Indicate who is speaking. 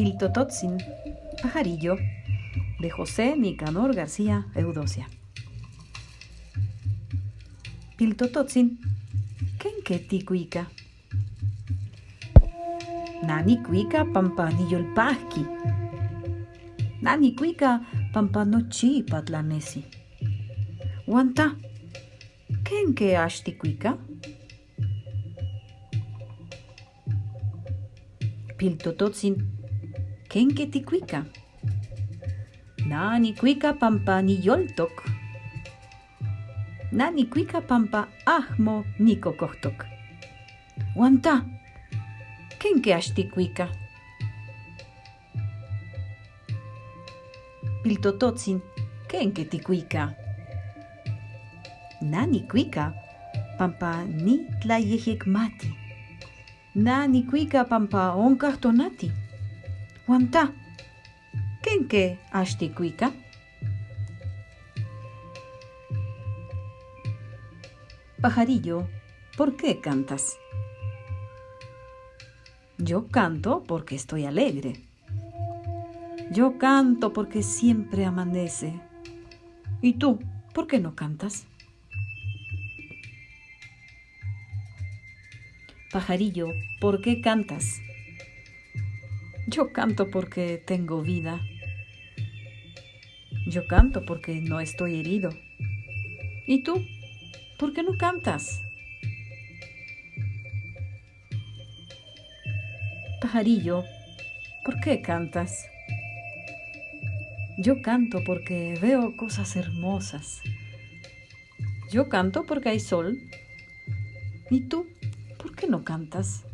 Speaker 1: Piltototzin, pajarillo, de José Nicanor García Eudocia. Piltototzin, ¿kenke tikuika? Nani kuika pampa niyolpahki. Nani kuika pampa nochi patlanesi. Wanta, ¿kenke ashtikuika? Piltototzin, ¿kenke tikuika? Nani kuika pampa niyoltok. Nani kuika pampa ahmo nikokohtok. Wanta, ¿kenke ashtikuika? Piltototzin, ¿kenke tikuika? Nani kuika pampa ni tlayejekmati. Nani kuika pampa onkahtonati. Wanta, ¿kenke ashtikuika? Pajarillo, ¿por qué cantas? Yo canto porque estoy alegre. Yo canto porque siempre amanece. ¿Y tú, por qué no cantas? Pajarillo, ¿por qué cantas? Yo canto porque tengo vida. Yo canto porque no estoy herido. ¿Y tú, por qué no cantas? Pajarillo, ¿por qué cantas? Yo canto porque veo cosas hermosas. Yo canto porque hay sol. ¿Y tú, por qué no cantas?